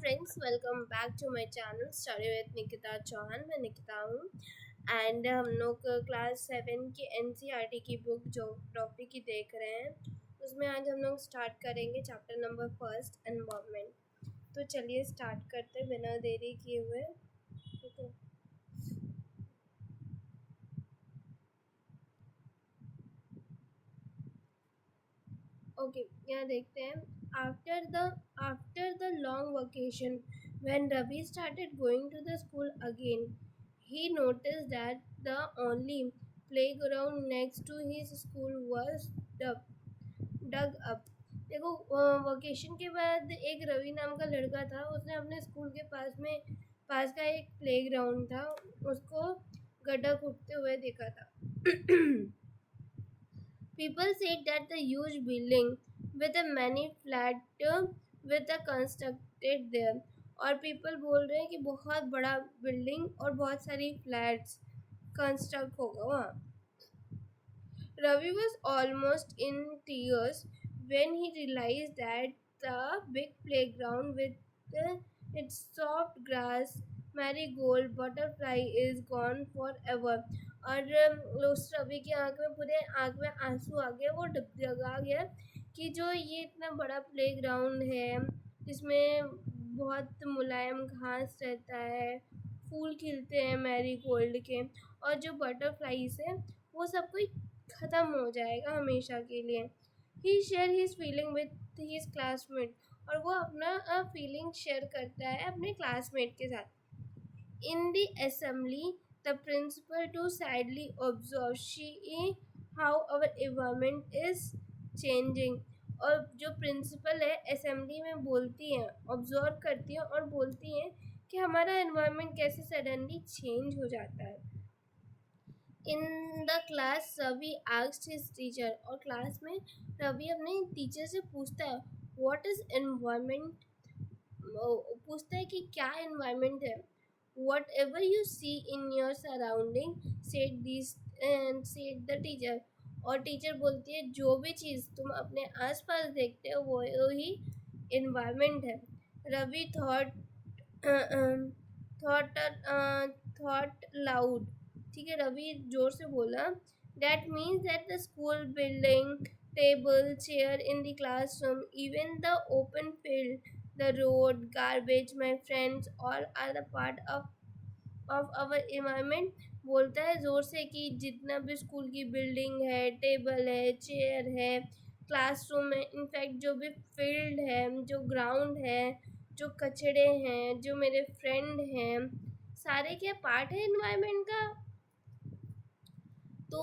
Friends, welcome back to my channel study with Nikita Chauhan. मैं निकिता हूँ and हम लोग क्लास 7 की एनसीईआरटी की बुक ज्योग्राफी की देख रहे हैं। उसमें आज हम लोग स्टार्ट करेंगे चैप्टर नंबर फर्स्ट, एनवायरनमेंट। तो चलिए स्टार्ट करते बिना देरी किए हुए। ठीक है। ओके, यहाँ देखते हैं। After the long vacation, when Ravi started going to the school again, he noticed that the only playground next to his school was dug up. देखो, वेकेशन के बाद एक रवि नाम का लड़का था। उसने अपने स्कूल के पास का एक प्लेग्राउंड था, उसको गड्ढा खोदते हुए देखा था। People said that the huge building with a many flat with a constructed there, और पीपल बोल रहे हैं कि बहुत बड़ा बिल्डिंग और बहुत सारी फ्लैट्स कंस्ट्रक्ट होगा वहाँ। Ravi was almost in tears when he realized that the big playground with its soft grass, marigold, butterfly is gone forever. और उस रवि की आंख में आंसू आ गए। वो डगमगा गया कि जो ये इतना बड़ा प्लेग्राउंड है जिसमें बहुत मुलायम घास रहता है, फूल खिलते हैं मैरीगोल्ड के, और जो बटरफ्लाईज है वो सब कुछ ख़त्म हो जाएगा हमेशा के लिए। He share his feeling with his classmate, और वो अपना फीलिंग शेयर करता है अपने क्लासमेट के साथ। In the assembly the principal to sadly observe she how our environment is changing. और जो प्रिंसिपल है असेंबली में बोलती हैं, ऑब्जर्व करती हैं और बोलती हैं कि हमारा एनवायरनमेंट कैसे सडनली चेंज हो जाता है। In the class Ravi asked his teacher, और क्लास में रवि अपने टीचर से पूछता है व्हाट इज एनवायरनमेंट। पूछता है कि क्या एनवायरनमेंट है। Whatever you see in your surrounding said the teacher, और टीचर बोलती है जो भी चीज़ तुम अपने आसपास देखते हो वो ही एनवायरनमेंट है। Ravi thought loud. ठीक है, रवि जोर से बोला that means that the school building, table, chair in the classroom, even the open field, the road, garbage, my friends all are the part of our environment. बोलता है ज़ोर से कि जितना भी स्कूल की बिल्डिंग है, टेबल है, चेयर है, क्लासरूम है, इनफैक्ट जो भी फील्ड है, जो ग्राउंड है, जो कचड़े हैं, जो मेरे फ्रेंड हैं, सारे क्या पार्ट है एनवायरनमेंट का। तो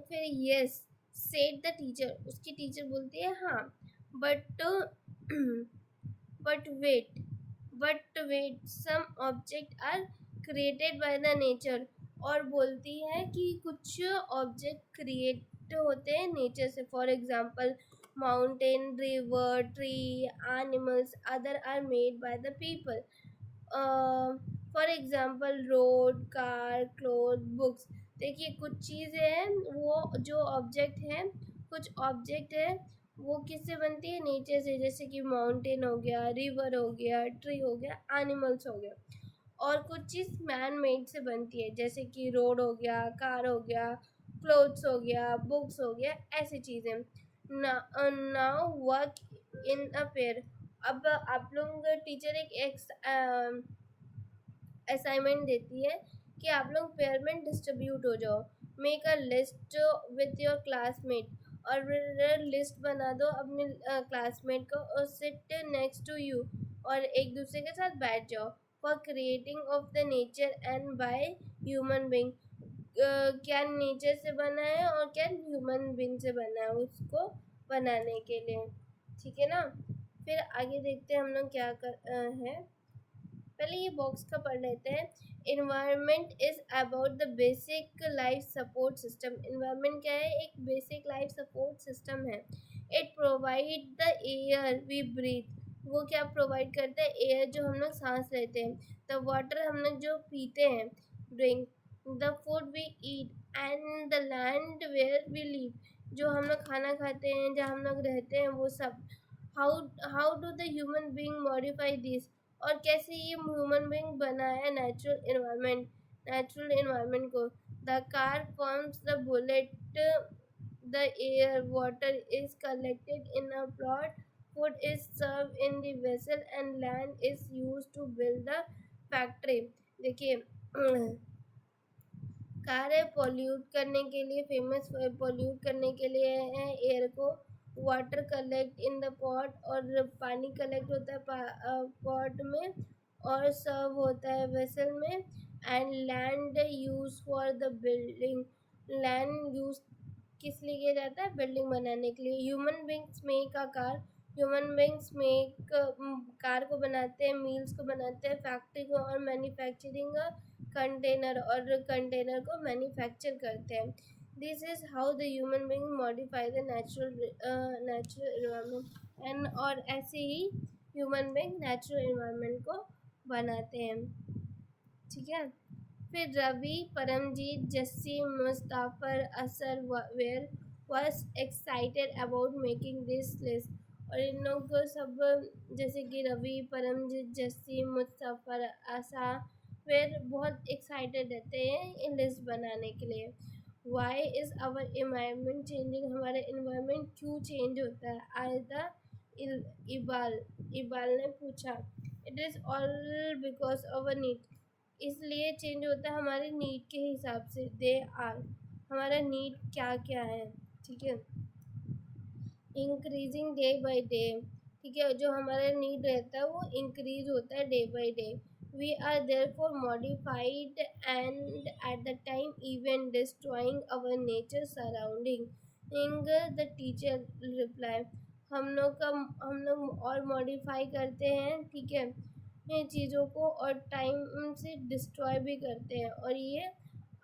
फिर यस सेड द टीचर, उसकी टीचर बोलती है हाँ, but but wait some object are created by the nature. और बोलती है कि कुछ ऑब्जेक्ट क्रिएट होते हैं नेचर से। For example mountain, river, tree, animals, other are made by the people. For example road, car, cloth, books. देखिए कुछ चीज़ें हैं, वो जो ऑब्जेक्ट हैं, कुछ ऑब्जेक्ट है वो किससे बनती है, नेचर से। जैसे कि माउंटेन हो गया, रिवर हो गया, ट्री हो गया, एनिमल्स हो गया। और कुछ चीज़ मैन मेड से बनती है, जैसे कि रोड हो गया, कार हो गया, क्लोथ्स हो गया, बुक्स हो गया, ऐसी चीज़ें। Now work in a pair. अब आप लोग टीचर एक असाइनमेंट देती है कि आप लोग पेयर में डिस्ट्रीब्यूट हो जाओ। Make a list with your classmate, और लिस्ट बना दो अपने क्लासमेट को, और सिट नेक्स्ट टू यू, और एक दूसरे के साथ बैठ जाओ। For creating of the nature and by human being. क्या नेचर से बना है और क्या ह्यूमन बींग से बना है, उसको बनाने के लिए। ठीक है ना। फिर आगे देखते हैं हम लोग क्या है। पहले ये बॉक्स का पढ़ लेते हैं। Environment is about the basic life support system. Environment क्या है, एक बेसिक लाइफ सपोर्ट सिस्टम है। It provide the air we breathe. वो क्या प्रोवाइड करता है, एयर जो हम लोग सांस लेते हैं, द वाटर हम लोग जो पीते हैं, drink, the food we eat, and the land where we live, जो हम लोग खाना खाते हैं, जहाँ हम लोग रहते हैं, वो सब। How how do the human being modify this. और कैसे ये ह्यूमन बीइंग बना है नेचुरल इन्वायरमेंट को। The car forms the bullet, the air, water is collected in a plot, food is served in the vessel and land is used to build the factory। देखिए car है pollute करने के लिए, famous pollute करने के लिए है air को। Water collect in the pot, और पानी कलेक्ट होता है पॉट में और सर्व होता है वेसल में। And land use for the building, land use किस लिए किया जाता है, बिल्डिंग बनाने के लिए। Human beings make a car, human beings make car को बनाते हैं, मील्स को बनाते हैं, फैक्ट्री को, और मैन्युफैक्चरिंग कंटेनर, और कंटेनर को मैन्युफैक्चर करते हैं। This is how the human being modify the natural environment. And और ऐसे ही ह्यूमन बींग नेचुरल इन्वायरमेंट को बनाते हैं। ठीक है, फिर रवि, परमजीत, जस्सी, मुस्ताफर, असर were was excited about making this list. और इन लोग को सब, जैसे कि रवि, परमजीत, जस्सी, मुस्ताफर, आशा फिर बहुत एक्साइटेड रहते हैं इन लिस्ट बनाने के लिए। Why is our environment changing, हमारा इन्वायरमेंट क्यों चेंज होता है। आयदा इबाल इबाल ने पूछा। It is all because of need, इसलिए चेंज होता है हमारे नीड के हिसाब से। दे आर, हमारा नीड क्या क्या है। ठीक है, इंक्रीजिंग डे बाय डे। ठीक है, जो हमारा नीड रहता है वो इंक्रीज होता है day by day. We are there for modified and at the time even destroying our nature surrounding. The teacher reply, हम लोग और मॉडिफाई करते हैं, ठीक है, ये चीज़ों को, और टाइम से डिस्ट्रॉय भी करते हैं, और ये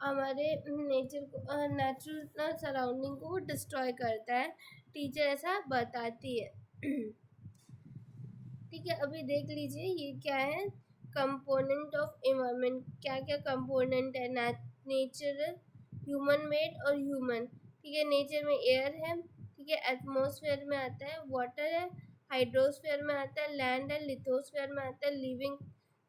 हमारे नेचर को, नेचुरल सराउंडिंग को वो डिस्ट्रॉय करता है। टीचर ऐसा बताती है। ठीक है, अभी देख लीजिए ये क्या है, कंपोनेंट ऑफ इन्वायरमेंट। क्या क्या कंपोनेंट है, नेचर, ह्यूमन मेड और ह्यूमन। ठीक है, नेचर में एयर है, ठीक है, एटमॉस्फेयर में आता है, वाटर है, हाइड्रोस्फेयर में आता है, लैंड है, लिथोस्फेयर में आता है, लिविंग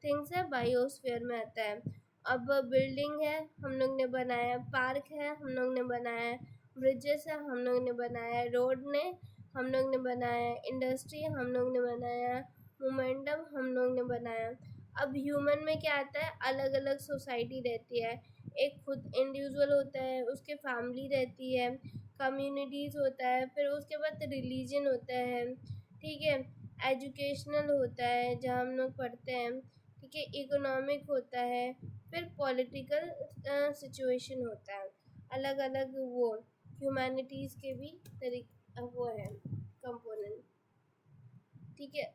थिंग्स है, बायोस्फेयर में आता है। अब बिल्डिंग है, हम लोग ने बनाया, पार्क है, हम लोग ने बनाया, ब्रिजेस है, हम लोग ने बनाया, रोड ने हम लोग ने बनाया, इंडस्ट्री हम लोग ने बनाया, मोमेंटम हम लोग ने बनाया। अब ह्यूमन में क्या आता है, अलग अलग सोसाइटी रहती है। एक खुद इंडिविजुअल होता है, उसके फैमिली रहती है, कम्युनिटीज़ होता है, फिर उसके बाद रिलीजन होता है, ठीक है, एजुकेशनल होता है जहाँ हम लोग पढ़ते हैं, ठीक है, इकोनॉमिक होता है, फिर पॉलिटिकल सिचुएशन होता है। अलग अलग वो ह्यूमैनिटीज़ के भी वो है कंपोनेंट। ठीक है,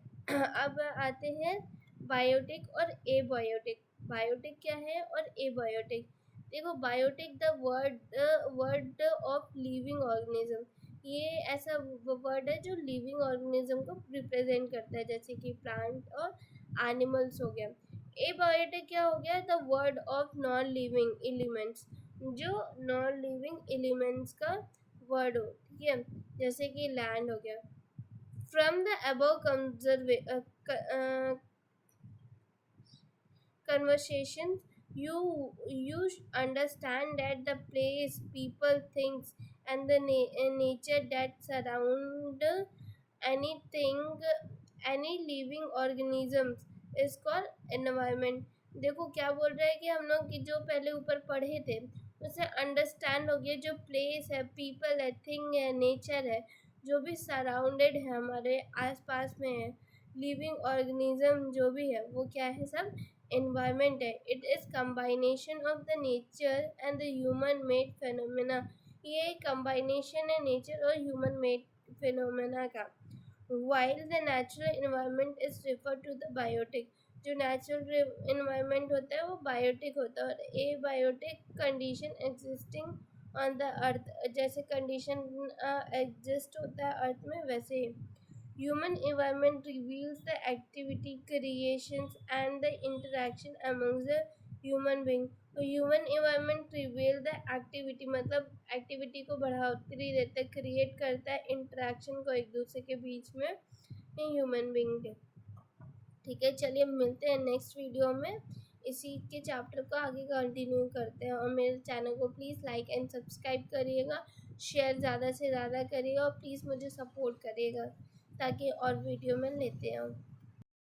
अब आते हैं बायोटिक और एबायोटिक। बायोटिक क्या है और एबायोटिक। देखो, biotic the word of living organism, ये ऐसा वर्ड है जो लिविंग ऑर्गेनिज्म को रिप्रेजेंट करता है, जैसे कि प्लांट और एनिमल्स हो गया। एबायोटिक क्या हो गया, the word of non living elements, जो नॉन लिविंग एलिमेंट्स का वर्ड हो, ठीक है, जैसे कि लैंड हो गया। From the above conversation, you understand that the place, people, things, and the nature that surround anything, any living organisms is called environment। देखो क्या बोल रहा है कि हम लोग की जो पहले ऊपर पढ़े थे उसे अंडरस्टैंड हो गया, जो प्लेस है, पीपल है, थिंग है, नेचर है, जो भी सराउंडेड है हमारे आसपास में है, लिविंग ऑर्गेनिज्म जो भी है, वो क्या है, सब environment है। It is combination of the nature and the human made phenomena, ये कम्बाइनेशन है नेचर और ह्यूमन मेड फेनोमेना का। While the natural environment is refer to the biotic, जो नेचुरल इन्वायरमेंट होता है वो बायोटिक होता है। और abiotic condition existing on the earth, जैसे कंडीशन एग्जिस्ट होता है अर्थ में, वैसे ही human environment reveals the activity, creations and the interaction among the human being। तो ह्यूमन इन्वायरमेंट रिवेल द एक्टिविटी, मतलब एक्टिविटी को बढ़ाती देता है, क्रिएट करता है इंटरेक्शन को एक दूसरे के बीच में ह्यूमन बींग के। ठीक है, चलिए मिलते हैं नेक्स्ट वीडियो में। इसी के चैप्टर को आगे कंटिन्यू करते हैं, और मेरे चैनल को प्लीज़ लाइक एंड सब्सक्राइब करिएगा, शेयर ज़्यादा से ज़्यादा करिएगा, और प्लीज़ मुझे सपोर्ट करिएगा ताकि और वीडियो में लेते आऊँ।